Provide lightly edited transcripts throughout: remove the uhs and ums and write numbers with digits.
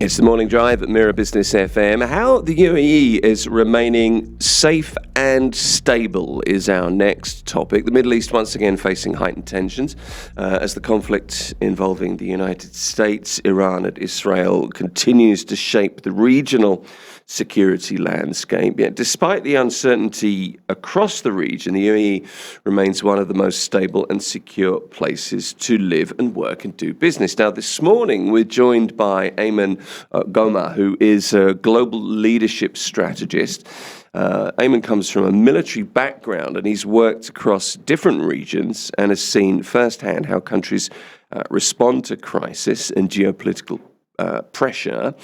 It's the morning drive at Mirror Business FM. How the UAE is remaining safe and stable is our next topic. The Middle East once again facing heightened tensions as the conflict involving the United States, Iran and Israel continues to shape the regional security landscape. Yet despite the uncertainty across the region, the UAE remains one of the most stable and secure places to live and work and do business. Now, this morning we're joined by Ayman Gomaa, who is a global leadership strategist. Ayman comes from a military background and he's worked across different regions and has seen firsthand how countries respond to crisis and geopolitical pressure.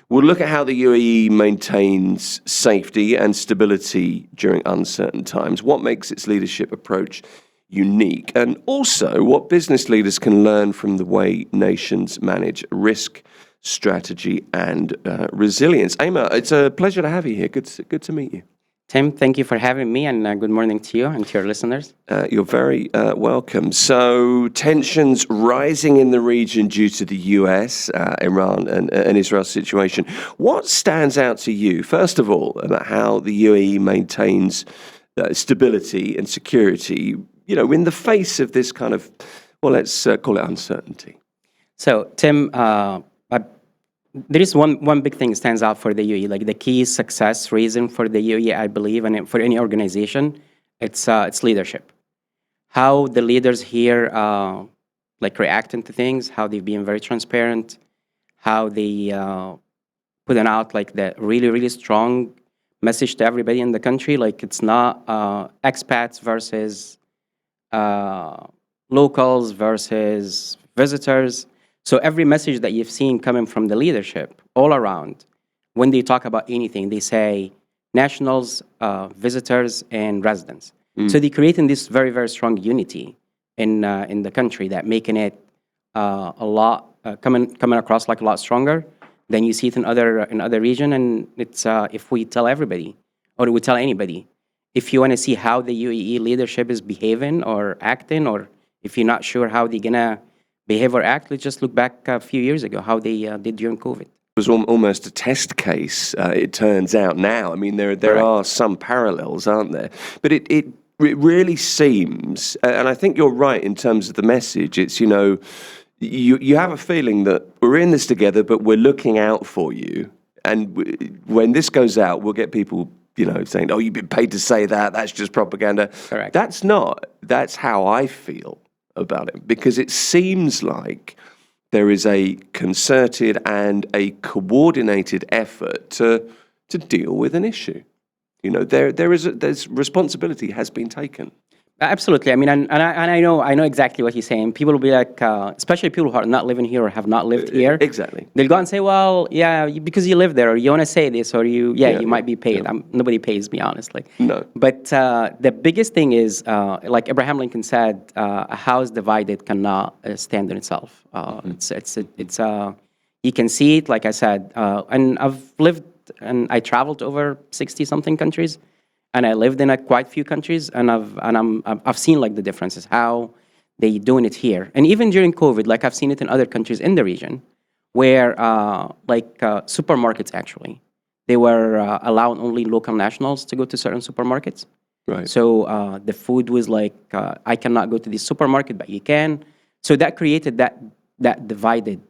We'll look at how the UAE maintains safety and stability during uncertain times, what makes its leadership approach unique, and also what business leaders can learn from the way nations manage risk, strategy, and resilience. Ayman, it's a pleasure to have you here. Good to meet you. Tim, thank you for having me, and good morning to you and to your listeners. You're very welcome. So, tensions rising in the region due to the US, Iran, and Israel situation. What stands out to you, first of all, about how the UAE maintains stability and security, in the face of this kind of, well, let's call it uncertainty? So, Tim, there is one big thing that stands out for the UAE, like the key success reason for the UAE, I believe, and for any organization, it's leadership. How the leaders here reacting to things, how they've been very transparent, how they putting out like the really, really strong message to everybody in the country. Like it's not expats versus locals versus visitors. So every message that you've seen coming from the leadership all around, when they talk about anything, they say nationals, visitors, and residents. So they're creating this very, very strong unity in the country that making it a lot coming across like a lot stronger than you see it in other region. And it's if we tell everybody or we tell anybody, if you want to see how the UAE leadership is behaving or acting, or if you're not sure how they're gonna behave or act, let's just look back a few years ago, how they did during COVID. It was almost a test case, it turns out now. I mean, there are some parallels, aren't there? But it really seems, and I think you're right in terms of the message, it's, you have a feeling that we're in this together, but we're looking out for you. And when this goes out, we'll get people, saying, oh, you've been paid to say that, that's just propaganda. Correct. That's not. That's how I feel about it, because it seems like there is a concerted and a coordinated effort to deal with an issue. There's responsibility has been taken. Absolutely. I mean, and I know exactly what you're saying. People will be like, especially people who are not living here or have not lived here. Exactly. They'll go and say, well, yeah, because you live there, or you want to say this, or you might be paid. Yeah. Nobody pays me, honestly. No. But the biggest thing is, like Abraham Lincoln said, a house divided cannot stand on itself. It's you can see it, like I said, and I've lived and I traveled to over 60-something countries. And I lived in quite few countries, and I've seen like the differences, how they doing it here, and even during COVID, like I've seen it in other countries in the region, where supermarkets actually they were allowing only local nationals to go to certain supermarkets. Right. So the food was like I cannot go to this supermarket, but you can. So that created that divided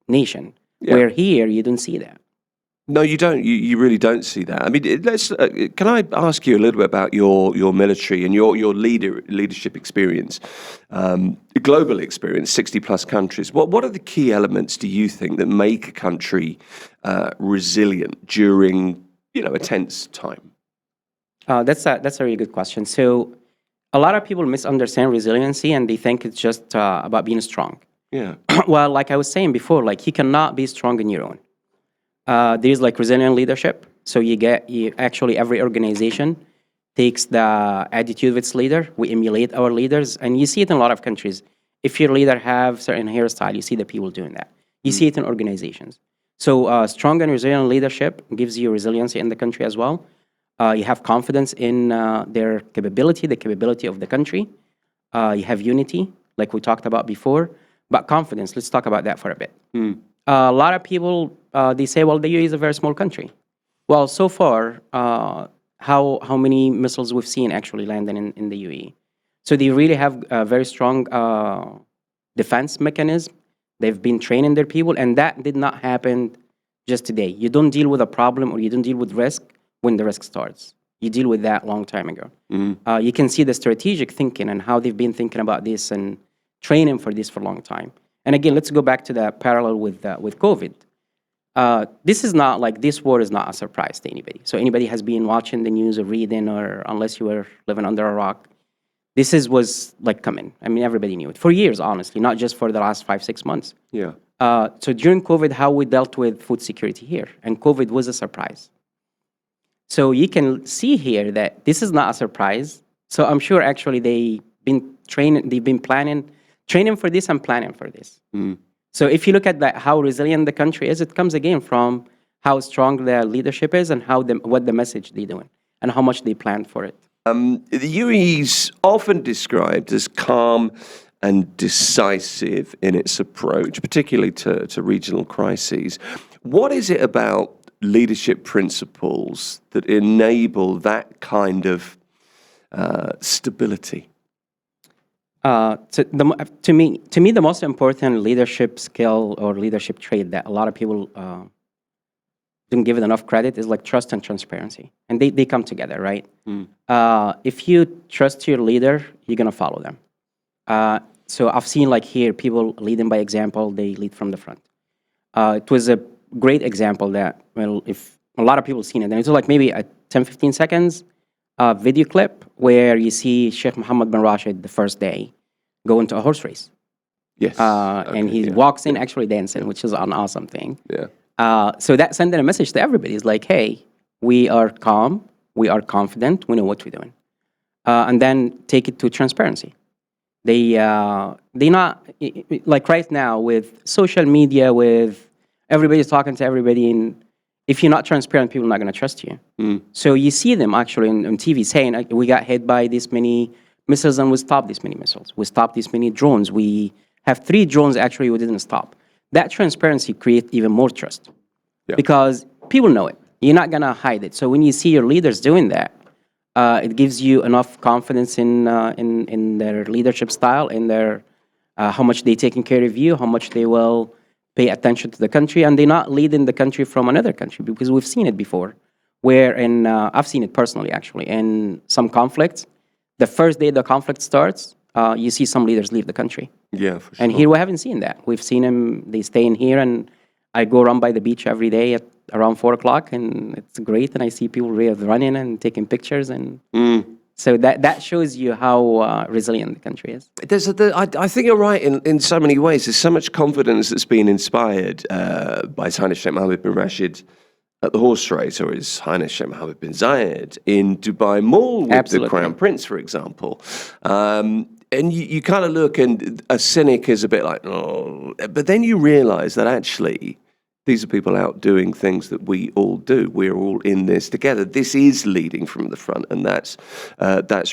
nation. Yeah. Where here you don't see that. No, you don't. You really don't see that. I mean, can I ask you a little bit about your military and your leadership experience, global experience, 60+ countries. What are the key elements, do you think, that make a country resilient during a tense time? That's a really good question. So, a lot of people misunderstand resiliency and they think it's just about being strong. Yeah. Well, like I was saying before, like you cannot be strong on your own. There's like resilient leadership. So actually every organization takes the attitude of its leader. We emulate our leaders, and you see it in a lot of countries. If your leader have certain hairstyle, you see the people doing that. You see it in organizations. So strong and resilient leadership gives you resiliency in the country as well. You have confidence in their capability, the capability of the country. You have unity, like we talked about before. But confidence, let's talk about that for a bit. a lot of people, they say, well, the UAE is a very small country. Well, so far, how many missiles we've seen actually landing in the UAE? So they really have a very strong defense mechanism. They've been training their people, and that did not happen just today. You don't deal with a problem or you don't deal with risk when the risk starts. You deal with that long time ago. You can see the strategic thinking and how they've been thinking about this and training for this for a long time. And again, let's go back to the parallel with COVID. This is not like, this war is not a surprise to anybody. So anybody has been watching the news or reading, or unless you were living under a rock, was like coming. I mean, everybody knew it for years, honestly, not just for the last 5-6 months. Yeah. So during COVID, how we dealt with food security here, and COVID was a surprise. So you can see here that this is not a surprise. So I'm sure actually they've been training for this and planning for this. So if you look at that, how resilient the country is, it comes again from how strong their leadership is and what the message they're doing and how much they planned for it. The UAE is often described as calm and decisive in its approach, particularly to regional crises. What is it about leadership principles that enable that kind of stability? To me, the most important leadership skill or leadership trait that a lot of people don't give it enough credit is like trust and transparency, and they come together, right? If you trust your leader, you're gonna follow them. So I've seen like here people leading by example; they lead from the front. It was a great example that, well, if a lot of people seen it, and it was like maybe a 10-15 seconds video clip where you see Sheikh Mohammed bin Rashid the first day go into a horse race. Yes. And he walks in actually dancing, which is an awesome thing. Yeah. So that sending a message to everybody is like, hey, we are calm, we are confident, we know what we're doing. And then take it to transparency. They not, like right now with social media, with everybody's talking to everybody, and if you're not transparent, people are not going to trust you. So you see them actually on TV saying, we got hit by this many missiles and we stopped this many missiles. We stopped this many drones. We have 3 drones actually we didn't stop. That transparency creates even more trust because people know it. You're not going to hide it. So when you see your leaders doing that, it gives you enough confidence in their leadership style, in their how much they're taking care of you, how much they will pay attention to the country, and they're not leading the country from another country, because we've seen it before, where I've seen it personally actually, in some conflicts, the first day the conflict starts, you see some leaders leave the country. Yeah, for sure. And here we haven't seen that. We've seen them, they stay in here, and I go around by the beach every day at around 4 o'clock, and it's great, and I see people really running and taking pictures, and so that shows you how resilient the country is. I think you're right in so many ways. There's so much confidence that's been inspired by His Highness Sheikh Mohammed bin Rashid at the horse race, or His Highness Sheikh Mohammed bin Zayed in Dubai Mall with the Crown Prince, for example. And you kind of look, and a cynic is a bit like, oh, but then you realize that actually these are people out doing things that we all do. We're all in this together. This is leading from the front, and that's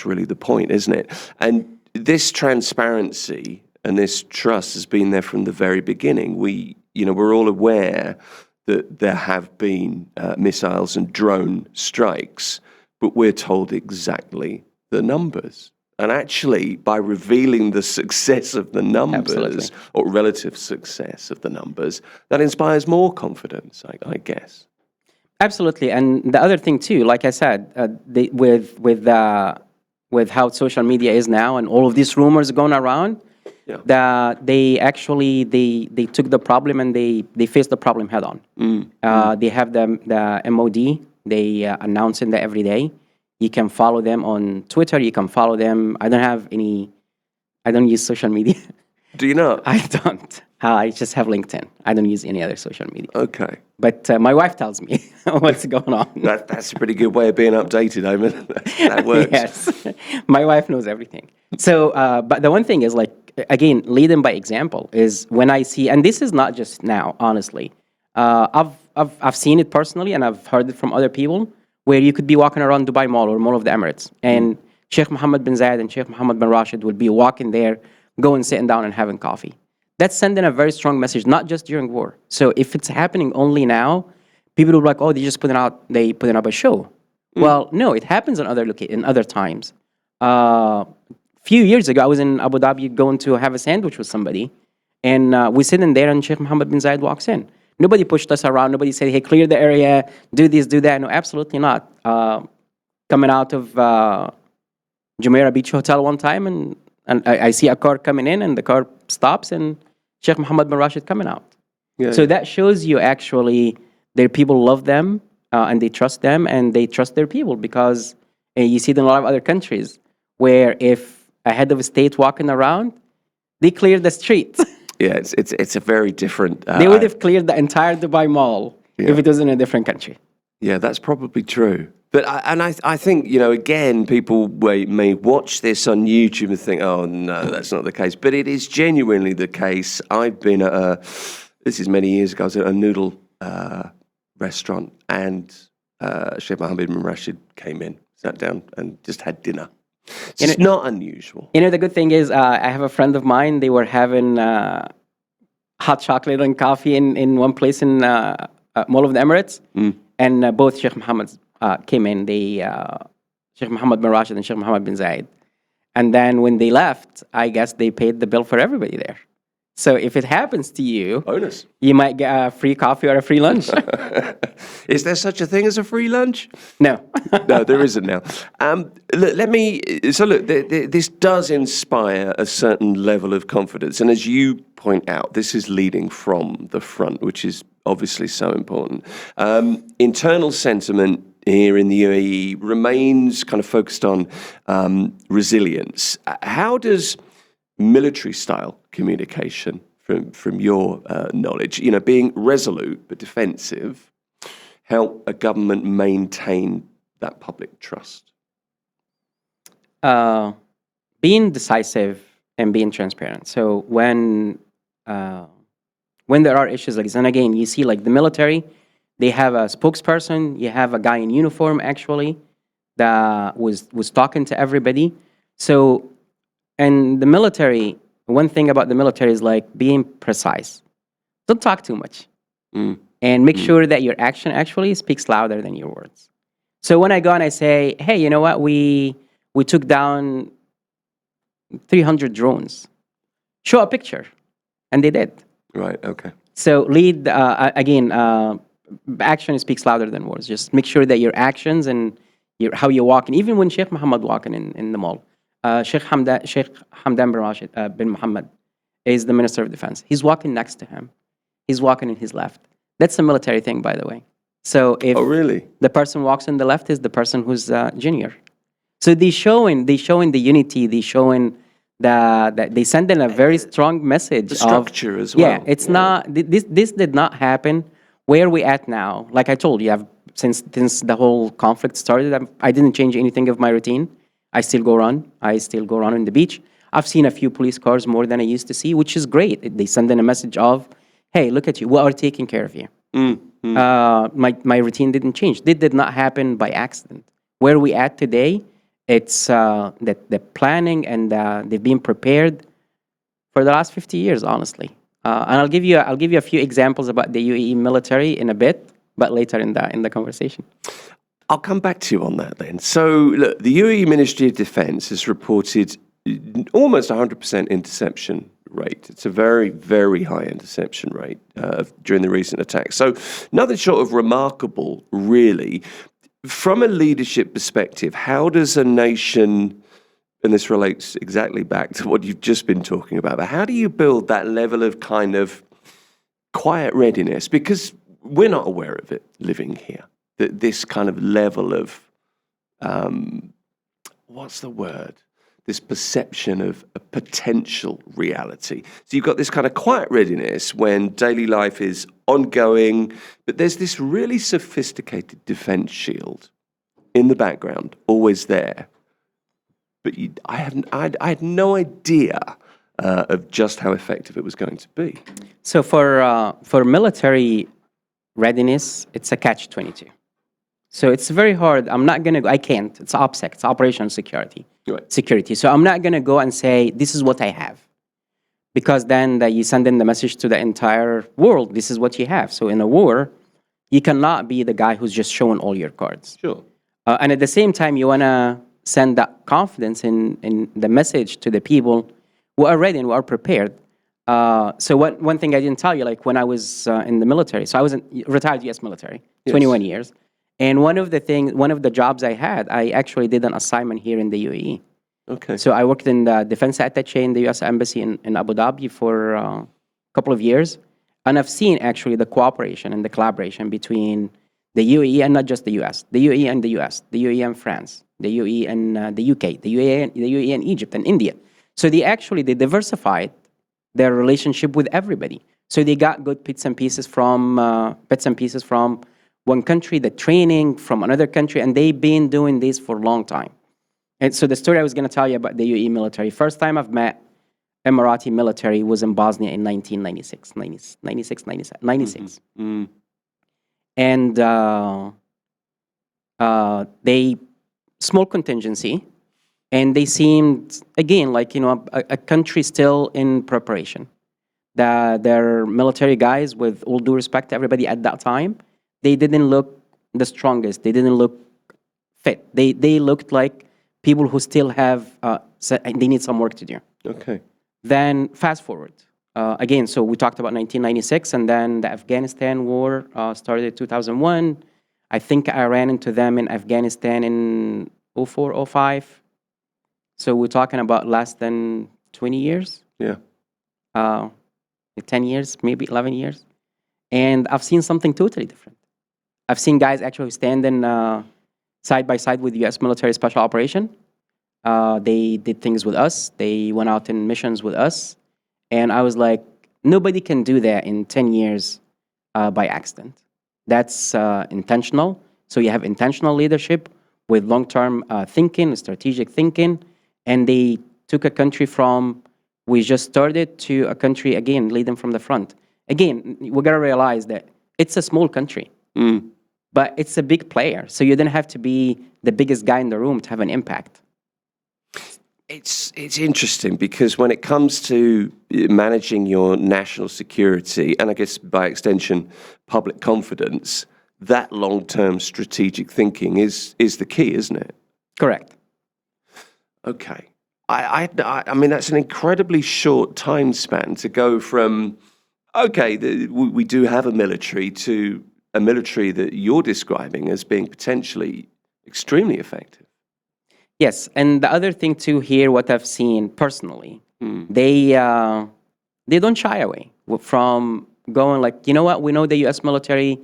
really the point, isn't it? And this transparency and this trust has been there from the very beginning. We're all aware that there have been missiles and drone strikes, but we're told exactly the numbers. And actually, by revealing the success of the numbers, or relative success of the numbers, that inspires more confidence, I guess. Absolutely. And the other thing too, like I said, with how social media is now and all of these rumors going around, they actually they took the problem and they faced the problem head on. They have the MOD. They announcing that every day. You can follow them on Twitter. You can follow them. I don't use social media. Do you not? I don't. I just have LinkedIn. I don't use any other social media. Okay. But my wife tells me what's going on. That's a pretty good way of being updated, Ayman. That works. Yes. My wife knows everything. So, but the one thing is, like, again, leading by example is when I see, and this is not just now, honestly. I've seen it personally, and I've heard it from other people, where you could be walking around Dubai Mall or Mall of the Emirates, and Sheikh Mohammed bin Zayed and Sheikh Mohammed bin Rashid would be walking there, going, sitting down and having coffee. That's sending a very strong message, not just during war. So if it's happening only now, people will be like, oh, they putting up a show. Well, no, it happens in other times. Few years ago, I was in Abu Dhabi going to have a sandwich with somebody, and we're sitting there, and Sheikh Mohammed bin Zayed walks in. Nobody pushed us around. Nobody said, hey, clear the area, do this, do that. No, absolutely not. Coming out of Jumeirah Beach Hotel one time, and I see a car coming in, and the car stops, and Sheikh Mohammed bin Rashid coming out. That shows you actually their people love them, and they trust them, and they trust their people, because you see it in a lot of other countries where if a head of state walking around, they clear the street. Yeah, it's a very different. They would have cleared the entire Dubai Mall if it was in a different country. Yeah, that's probably true. But I think, you know, again, people may watch this on YouTube and think, oh, no, that's not the case. But it is genuinely the case. I've been at this is many years ago, I was at a noodle restaurant, and Sheikh Mohammed bin Rashid came in, sat down, and just had dinner. It's not unusual. You know, the good thing is, I have a friend of mine, they were having hot chocolate and coffee in one place in Mall of the Emirates. And both Sheikh Mohammed came in, Sheikh Mohammed bin Rashid and Sheikh Mohammed bin Zayed. And then when they left, I guess they paid the bill for everybody there. So if it happens to you, bonus, you might get a free coffee or a free lunch. Is there such a thing as a free lunch? No. No, there isn't now. Look, this does inspire a certain level of confidence. And as you point out, this is leading from the front, which is obviously so important. Internal sentiment here in the UAE remains kind of focused on resilience. How does military-style communication, from your knowledge, you know, being resolute but defensive, help a government maintain that public trust? Being decisive and being transparent. So when there are issues like this, and again, you see like the military, they have a spokesperson, you have a guy in uniform actually that was talking to everybody. So, and the military, one thing about the military is like being precise. Don't talk too much. And make sure that your action actually speaks louder than your words. So when I go and I say, hey, you know what, we took down 300 drones. Show a picture. And they did. Right, okay. So lead, again, action speaks louder than words. Just make sure that your actions and how you walk, and even when Sheikh Mohammed walking in the mall, Sheikh Hamdan bin Rashid bin Mohammed is the Minister of Defense. He's walking next to him. He's walking in his left. That's a military thing, by the way. So if the person walks on the left is the person who's junior. So they showing the unity. They showing that they send in a very strong message. The structure as well. Yeah, it's not. This did not happen. Where we at now? Like I told you, since the whole conflict started, I didn't change anything of my routine. I still go run. I still go run on the beach. I've seen a few police cars more than I used to see, which is great. They send in a message of, hey, look at you. We are taking care of you. My routine didn't change. This did not happen by accident. Where we at today, it's that the planning and they've been prepared for the last 50 years, honestly. And I'll give you a few examples about the UAE military in a bit, but later in the conversation. I'll come back to you on that then. So, look, the UAE Ministry of Defence has reported almost 100% interception rate. It's a very, very high interception rate during the recent attacks. So, nothing short of remarkable, really. From a leadership perspective, how does a nation, and this relates exactly back to what you've just been talking about, but how do you build that level of kind of quiet readiness? Because we're not aware of it living here. That this kind of level of, what's the word? This perception of a potential reality. So you've got this kind of quiet readiness when daily life is ongoing, but there's this really sophisticated defense shield in the background, always there. But I had no idea of just how effective it was going to be. So for military readiness, it's a catch-22. So it's very hard. I can't. It's OPSEC. It's operational security. Right. Security. So I'm not going to go and say, this is what I have. because then you send in the message to the entire world, this is what you have. So in a war, you cannot be the guy who's just showing all your cards. Sure. And at the same time, you want to send that confidence in the message to the people who are ready and who are prepared. So one thing I didn't tell you, like when I was in the military, so I was in retired U.S. military, 21 years. And one of the jobs I had, I actually did an assignment here in the UAE. Okay. So I worked in the defense attaché in the U.S. Embassy in Abu Dhabi for a couple of years. And I've seen actually the cooperation and the collaboration between the UAE and not just the US, the UAE and the US, the UAE and France, the UAE and the UK, the UAE and Egypt and India. So they diversified their relationship with everybody. So they got good bits and pieces from one country, the training from another country, and they've been doing this for a long time. And so the story I was going to tell you about the UAE military, first time I've met Emirati military was in Bosnia in 1996, 96. And they, small contingency, and they seemed, again, like, a country still in preparation. Their military guys, with all due respect to everybody at that time, they didn't look the strongest. They didn't look fit. They looked like people who still have, they need some work to do. Okay. Then fast forward. Again, so we talked about 1996, and then the Afghanistan war started in 2001. I think I ran into them in Afghanistan in 04, 05. So we're talking about less than 20 years. Yeah. 10 years, maybe 11 years. And I've seen something totally different. I've seen guys actually standing side by side with U.S. military special operation. They did things with us. They went out in missions with us. And I was like, nobody can do that in 10 years by accident. That's intentional. So you have intentional leadership with long-term thinking, strategic thinking. And they took a country from, we just started, to a country, again, leading from the front. Again, we got to realize that it's a small country, but it's a big player. So you don't have to be the biggest guy in the room to have an impact. It's interesting because when it comes to managing your national security, and I guess by extension, public confidence, that long-term strategic thinking is the key, isn't it? Correct. Okay. I mean, that's an incredibly short time span to go from, okay, we do have a military, to a military that you're describing as being potentially extremely effective. Yes, and the other thing too here, what I've seen personally, they don't shy away from going like, you know what, we know the U.S. military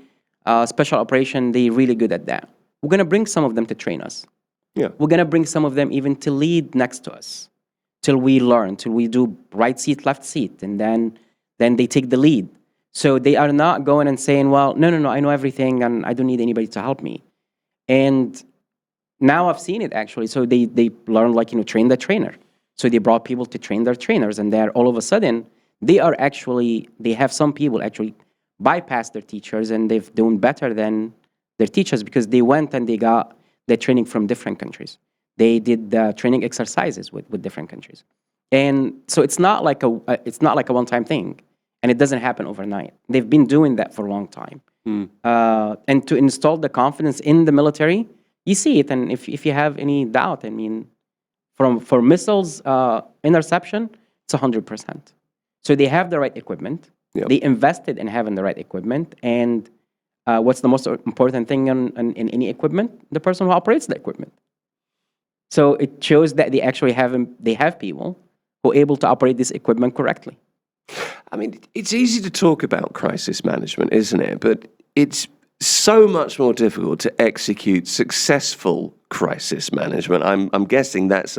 special operation, they're really good at that. We're going to bring some of them to train us. Yeah. We're going to bring some of them even to lead next to us till we learn, till we do right seat, left seat, and then they take the lead. So they are not going and saying, well, no, I know everything and I don't need anybody to help me. And now I've seen it actually. So they learn, like, train the trainer. So they brought people to train their trainers, and they're all of a sudden, they have some people actually bypass their teachers and they've done better than their teachers because they went and they got the training from different countries. They did the training exercises with different countries. And so it's not like a one-time thing, and it doesn't happen overnight. They've been doing that for a long time. And to install the confidence in the military, you see it. And if you have any doubt, I mean, for missiles interception, it's 100%. So they have the right equipment. Yep. They invested in having the right equipment. And what's the most important thing in any equipment? The person who operates the equipment. So it shows that they actually have people who are able to operate this equipment correctly. I mean, it's easy to talk about crisis management, isn't it? But it's so much more difficult to execute successful crisis management. I'm guessing that's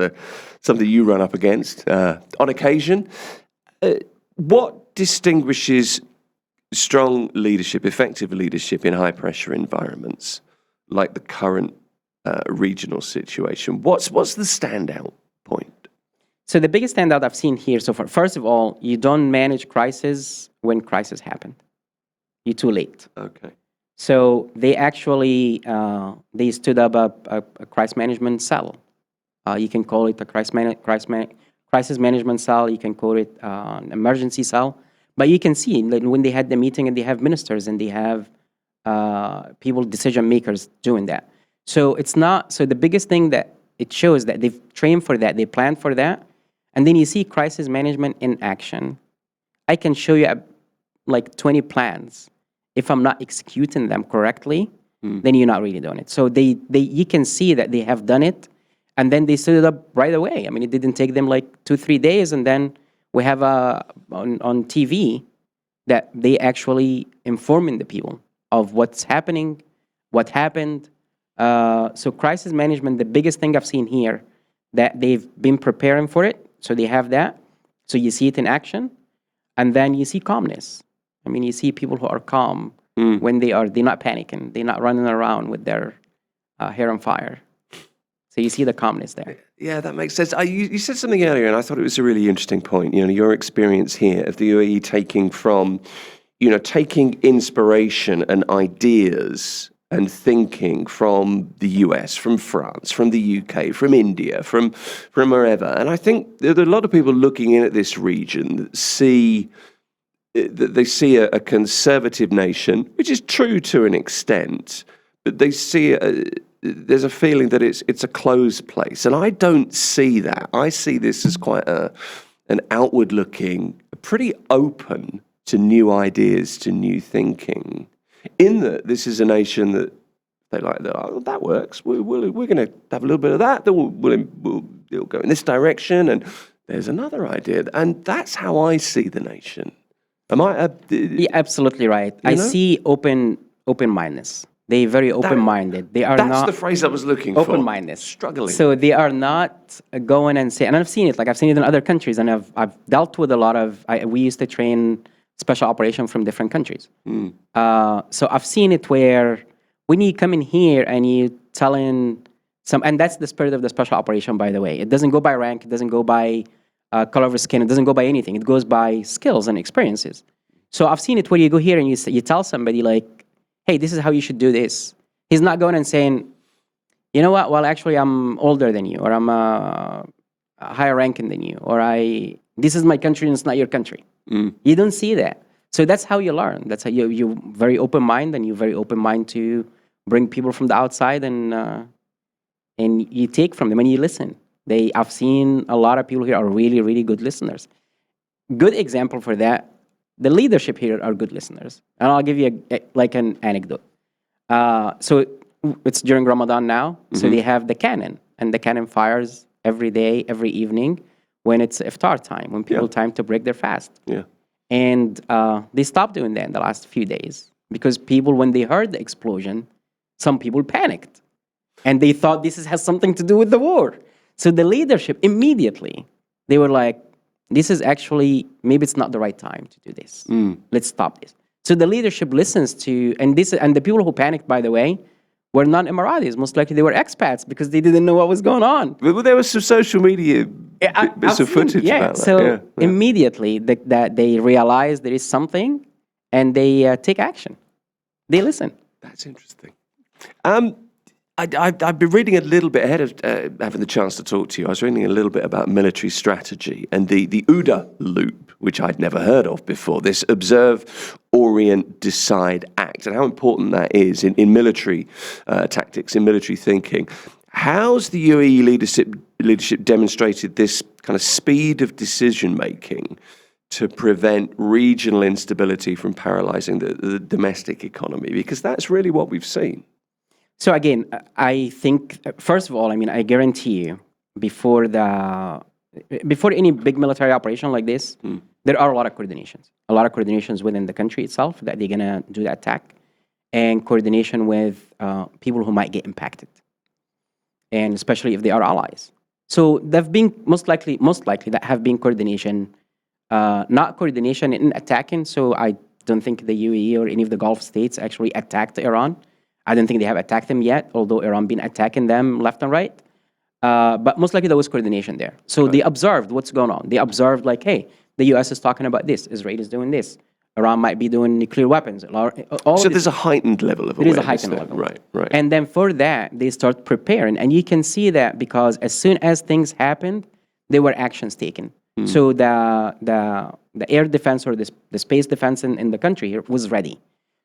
something you run up against on occasion. What distinguishes strong leadership, effective leadership in high-pressure environments like the current regional situation? What's the standout point? So the biggest standout I've seen here so far, first of all, you don't manage crisis when crisis happened. You're too late. Okay. So they actually they stood up a crisis management cell. You can call it a crisis crisis management cell, you can call it an emergency cell. But you can see like, when they had the meeting and they have ministers and they have people, decision makers doing that. So it's not, so the biggest thing that it shows that they've trained for that, they planned for that. And then you see crisis management in action. I can show you like 20 plans. If I'm not executing them correctly, then you're not really doing it. So you can see that they have done it, and then they stood it up right away. I mean, it didn't take them like 2-3 days, and then we have on TV that they actually informing the people of what's happening, what happened. So crisis management, the biggest thing I've seen here, that they've been preparing for it. So they have that. So you see it in action, and then you see calmness. I mean, you see people who are calm when they're not panicking. They're not running around with their hair on fire. So you see the calmness there. Yeah, that makes sense. You said something earlier, and I thought it was a really interesting point. You know, your experience here of the UAE taking inspiration and ideas and thinking from the US, from France, from the UK, from India, from wherever. And I think there are a lot of people looking in at this region that see a conservative nation, which is true to an extent, but they see there's a feeling that it's a closed place, and I don't see that. I see this as quite an outward-looking, pretty open to new ideas, to new thinking. In that this is a nation that they like, that works. We're going to have a little bit of that. We'll go in this direction, and there's another idea, and that's how I see the nation. Am I? You're absolutely right. I see open-mindedness. They're very open-minded. They are that's not. That's the phrase I was looking for. Open-mindedness. Struggling. So they are not going and saying, and I've seen it. Like I've seen it in other countries, and I've dealt with a lot of. We used to train special operations from different countries. So I've seen it where when you come in here and you telling and that's the spirit of the special operation, by the way. It doesn't go by rank. It doesn't go by color of skin. It doesn't go by anything. It goes by skills and experiences. So I've seen it where you go here and you tell somebody like, hey, this is how you should do this. He's not going and saying, you know what, well, actually, I'm older than you, or I'm higher ranking than you, or this is my country and it's not your country. You don't see that. So that's how you learn. That's how you're very open-minded, and you're very open-minded to bring people from the outside and you take from them and you listen. I've seen a lot of people here are really, really good listeners. Good example for that, the leadership here are good listeners. And I'll give you an anecdote. So it's during Ramadan now. So they have the cannon, and the cannon fires every day, every evening when it's iftar time, when people time to break their fast. Yeah. And they stopped doing that in the last few days because people, when they heard the explosion, some people panicked. And they thought this has something to do with the war. So the leadership, immediately, they were like, this is actually, maybe it's not the right time to do this. Let's stop this. So the leadership listens to, and the people who panicked, by the way, were non-Emiratis. Most likely they were expats because they didn't know what was going on. But there was some social media bits of footage about that. So immediately that they realize there is something and they take action. They listen. That's interesting. I've been reading a little bit ahead of having the chance to talk to you. I was reading a little bit about military strategy and the OODA loop, which I'd never heard of before, this observe, orient, decide, act, and how important that is in military tactics, in military thinking. How's the UAE leadership demonstrated this kind of speed of decision-making to prevent regional instability from paralyzing the domestic economy? Because that's really what we've seen. So again, I think, first of all, I mean, I guarantee you, before any big military operation like this, there are a lot of coordinations within the country itself that they're going to do the attack, and coordination with people who might get impacted, and especially if they are allies. So there've been most likely that have been coordination, not coordination in attacking. So I don't think the UAE or any of the Gulf states actually attacked Iran. I don't think they have attacked them yet, although Iran been attacking them left and right. But most likely there was coordination there. So they observed what's going on. They observed like, hey, the US is talking about this, Israel is doing this, Iran might be doing nuclear weapons. So there's a heightened level of awareness. There is a heightened level. Right. And then for that, they start preparing. And you can see that because as soon as things happened, there were actions taken. So the air defense or the space defense in the country here was ready.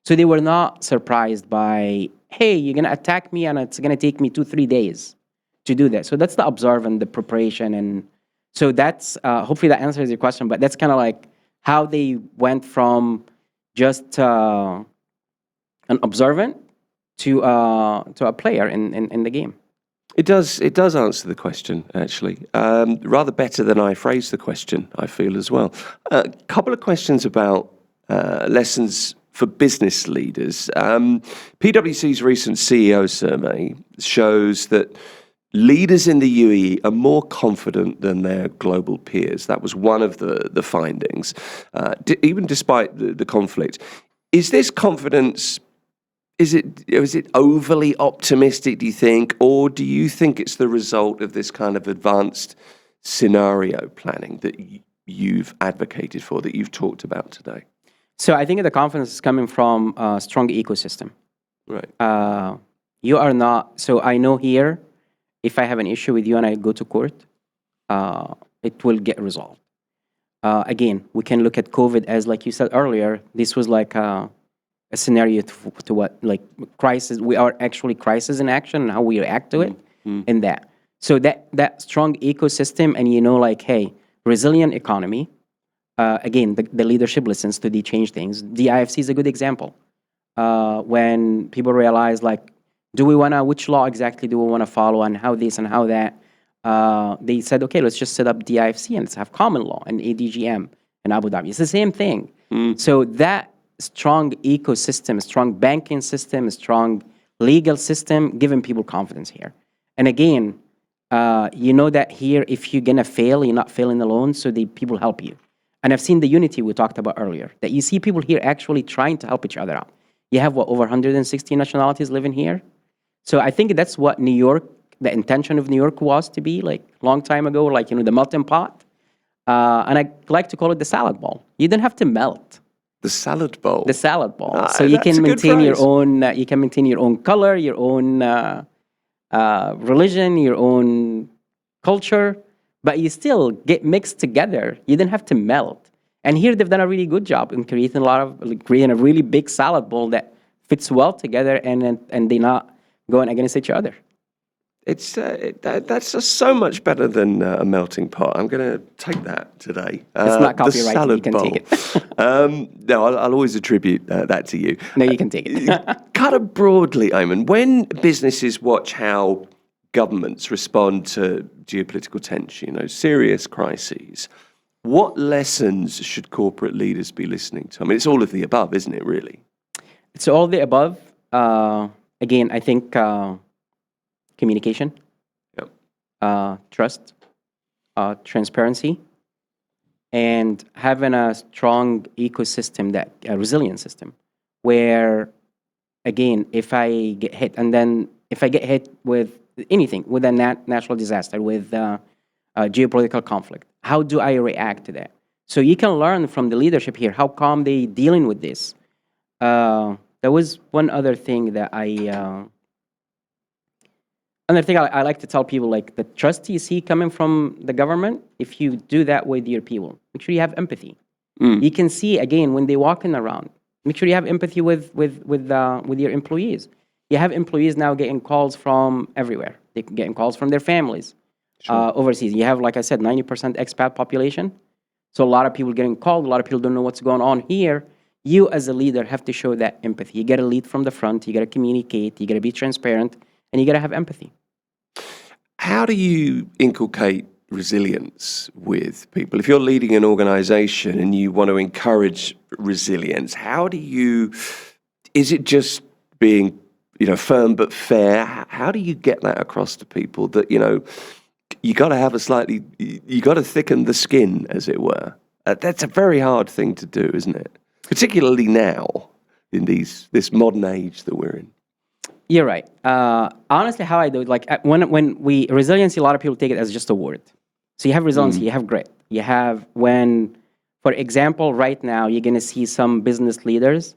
So they were not surprised by, hey, you're going to attack me and it's going to take me 2-3 days to do that. So that's the observe and the preparation. And so that's, hopefully that answers your question, but that's kind of like how they went from just an observant to a player in the game. It does answer the question, actually. Rather better than I phrased the question, I feel, as well. A couple of questions about lessons for business leaders. PwC's recent CEO survey shows that leaders in the UAE are more confident than their global peers. That was one of the findings, even despite the conflict. Is this confidence... Is it overly optimistic, do you think, or do you think it's the result of this kind of advanced scenario planning that you've advocated for, that you've talked about today? So I think the confidence is coming from a strong ecosystem. Right. You are not... So I know here, if I have an issue with you and I go to court, it will get resolved. Again, we can look at COVID as, like you said earlier, this was like a scenario to what, like crisis. We are actually crisis in action and how we react to it in that. So that strong ecosystem and, like, hey, resilient economy. Again, the leadership listens to change things. The IFC is a good example. When people realize, like, which law exactly do we want to follow and how this and how that, they said, okay, let's just set up the IFC and let's have common law and ADGM in Abu Dhabi. It's the same thing. So that strong ecosystem, strong banking system, strong legal system, giving people confidence here. And again, that here, if you're gonna fail, you're not failing alone, so the people help you. And I've seen the unity we talked about earlier, that you see people here actually trying to help each other out. You have, over 160 nationalities living here? So I think that's what New York, the intention of New York was to be, like, long time ago, like, the melting pot. And I like to call it the salad bowl. You don't have to melt. The salad bowl. The salad bowl. So you can maintain your own. You can maintain your own color, your own religion, your own culture, but you still get mixed together. You don't have to melt. And here they've done a really good job in creating a really big salad bowl that fits well together, and they're not going against each other. It's that's just so much better than a melting pot. I'm going to take that today. It's not copyrighted. You can bowl. take it. No, I'll always attribute that to you. No, you can take it. Kind of broadly, Ayman, when businesses watch how governments respond to geopolitical tension, serious crises, what lessons should corporate leaders be listening to? I mean, it's all of the above, isn't it, really? It's all the above. Again, I think... communication, trust, transparency, and having a strong ecosystem, a resilient system, where, again, if I get hit with anything, with a natural disaster, with geopolitical conflict, how do I react to that? So you can learn from the leadership here, how come they dealing with this. There was one other thing that Another thing I like to tell people, like, the trust you see coming from the government, if you do that with your people, make sure you have empathy. You can see, again, when they're walking around, make sure you have empathy with your employees. You have employees now getting calls from everywhere. They're getting calls from their families overseas. You have, like I said, 90% expat population. So a lot of people getting called. A lot of people don't know what's going on here. You, as a leader, have to show that empathy. You got to lead from the front. You got to communicate. You got to be transparent. And you got to have empathy. How do you inculcate resilience with people? If you're leading an organization and you want to encourage resilience, is it just being, firm but fair? How do you get that across to people that, you got to have you got to thicken the skin, as it were? That's a very hard thing to do, isn't it? Particularly now in this modern age that we're in. You're right. Honestly, how I do it, like, when resiliency, a lot of people take it as just a word. So you have resiliency, you have grit. You have for example, right now, you're going to see some business leaders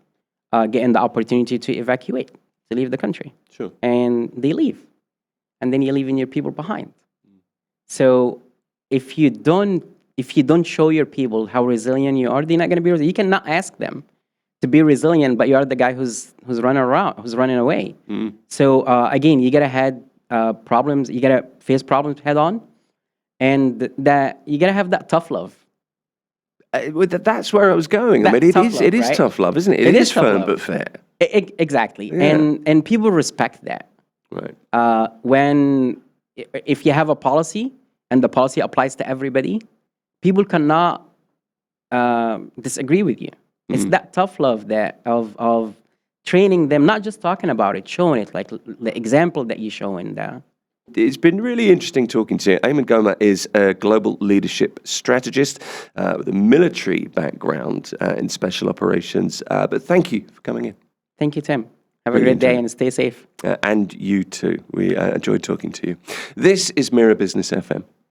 getting the opportunity to evacuate, to leave the country. Sure. And they leave. And then you're leaving your people behind. So if you don't show your people how resilient you are, they're not going to be resilient. You cannot ask them to be resilient, but you are the guy who's running away. So again, you gotta had problems. You gotta face problems head on, and that you gotta have that tough love. That's where I was going. I That mean, it tough is love, it is right? tough love, isn't it? It It is is tough firm love. but fair. Exactly, Yeah. and people respect that. Right. If you have a policy and the policy applies to everybody, people cannot disagree with you. It's that tough love that of training them, not just talking about it, showing it, like the example that you show in there. It's been really interesting talking to you. Ayman Gomaa is a global leadership strategist with a military background in special operations. But thank you for coming in. Thank you, Tim. Have Really a great day enjoyed and stay safe. And you too. We enjoyed talking to you. This is Mirror Business FM.